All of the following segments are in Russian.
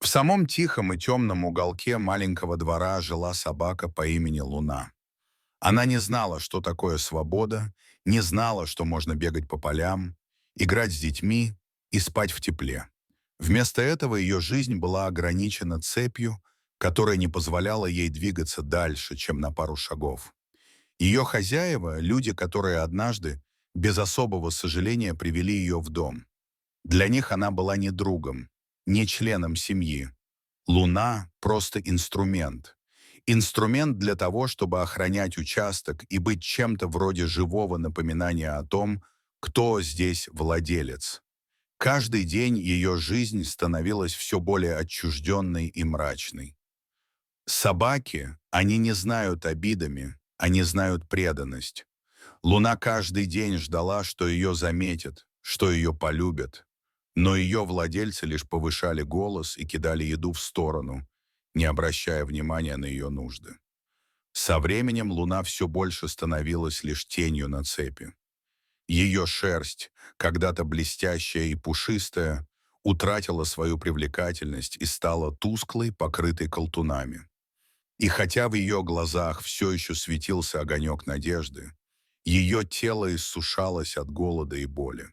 В самом тихом и темном уголке маленького двора жила собака по имени Луна. Она не знала, что такое свобода, не знала, что можно бегать по полям, играть с детьми и спать в тепле. Вместо этого ее жизнь была ограничена цепью, которая не позволяла ей двигаться дальше, чем на пару шагов. Ее хозяева — люди, которые однажды, без особого сожаления, привели ее в дом. Для них она была не другом, не членом семьи. Луна — просто инструмент. Инструмент для того, чтобы охранять участок и быть чем-то вроде живого напоминания о том, кто здесь владелец. Каждый день ее жизнь становилась все более отчужденной и мрачной. Собаки, они не знают обидами, они знают преданность. Луна каждый день ждала, что ее заметят, что ее полюбят. Но ее владельцы лишь повышали голос и кидали еду в сторону, не обращая внимания на ее нужды. Со временем Луна все больше становилась лишь тенью на цепи. Ее шерсть, когда-то блестящая и пушистая, утратила свою привлекательность и стала тусклой, покрытой колтунами. И хотя в ее глазах все еще светился огонек надежды, ее тело иссушалось от голода и боли.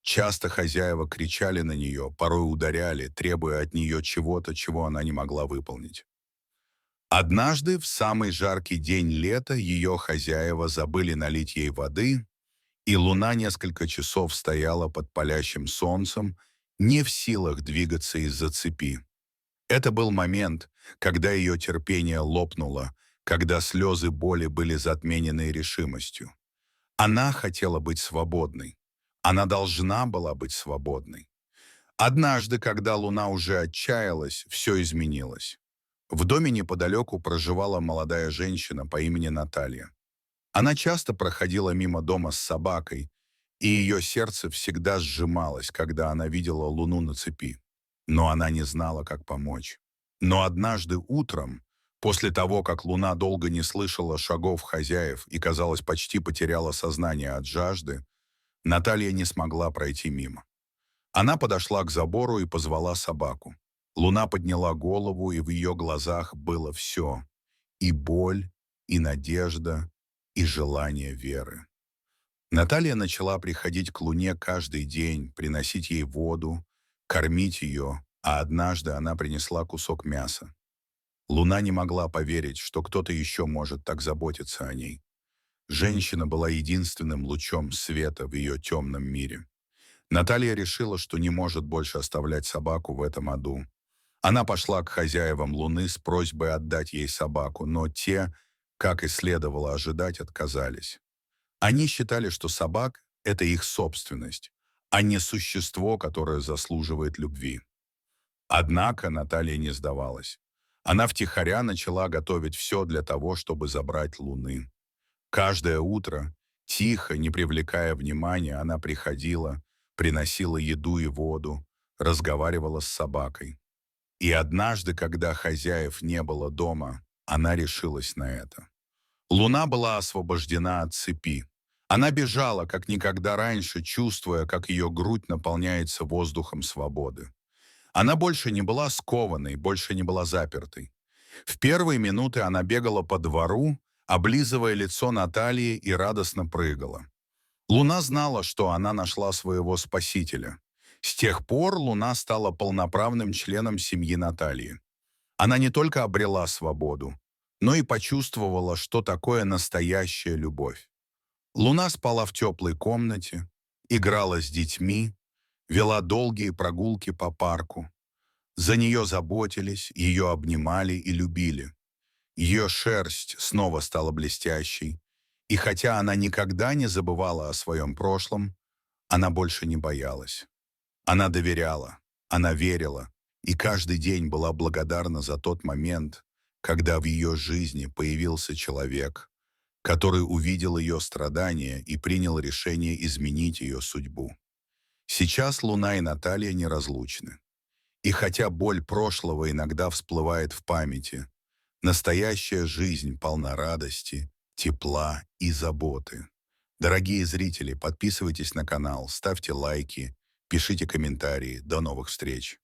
Часто хозяева кричали на нее, порой ударяли, требуя от нее чего-то, чего она не могла выполнить. Однажды, в самый жаркий день лета, ее хозяева забыли налить ей воды, и Луна несколько часов стояла под палящим солнцем, не в силах двигаться из-за цепи. Это был момент, когда ее терпение лопнуло, когда слезы боли были затменены решимостью. Она хотела быть свободной. Она должна была быть свободной. Однажды, когда Луна уже отчаялась, все изменилось. В доме неподалеку проживала молодая женщина по имени Наталья. Она часто проходила мимо дома с собакой, и ее сердце всегда сжималось, когда она видела Луну на цепи. Но она не знала, как помочь. Но однажды утром, после того, как Луна долго не слышала шагов хозяев и, казалось, почти потеряла сознание от жажды, Наталья не смогла пройти мимо. Она подошла к забору и позвала собаку. Луна подняла голову, и в ее глазах было все: и боль, и надежда, и желание веры. Наталья начала приходить к Луне каждый день, приносить ей воду, кормить ее, а однажды она принесла кусок мяса. Луна не могла поверить, что кто-то еще может так заботиться о ней. Женщина была единственным лучом света в ее темном мире. Наталья решила, что не может больше оставлять собаку в этом аду. Она пошла к хозяевам Луны с просьбой отдать ей собаку, но те, как и следовало ожидать, отказались. Они считали, что собак — это их собственность, а не существо, которое заслуживает любви. Однако Наталья не сдавалась. Она втихаря начала готовить все для того, чтобы забрать Луны. Каждое утро, тихо, не привлекая внимания, она приходила, приносила еду и воду, разговаривала с собакой. И однажды, когда хозяев не было дома, она решилась на это. Луна была освобождена от цепи. Она бежала, как никогда раньше, чувствуя, как ее грудь наполняется воздухом свободы. Она больше не была скованной, больше не была запертой. В первые минуты она бегала по двору, облизывая лицо Натальи, и радостно прыгала. Луна знала, что она нашла своего спасителя. С тех пор Луна стала полноправным членом семьи Натальи. Она не только обрела свободу, но и почувствовала, что такое настоящая любовь. Луна спала в теплой комнате, играла с детьми, вела долгие прогулки по парку. За нее заботились, ее обнимали и любили. Ее шерсть снова стала блестящей, и хотя она никогда не забывала о своем прошлом, она больше не боялась. Она доверяла, она верила, и каждый день была благодарна за тот момент, когда в ее жизни появился человек, который увидел ее страдания и принял решение изменить ее судьбу. Сейчас Луна и Наталья неразлучны. И хотя боль прошлого иногда всплывает в памяти, настоящая жизнь полна радости, тепла и заботы. Дорогие зрители, подписывайтесь на канал, ставьте лайки, пишите комментарии. До новых встреч!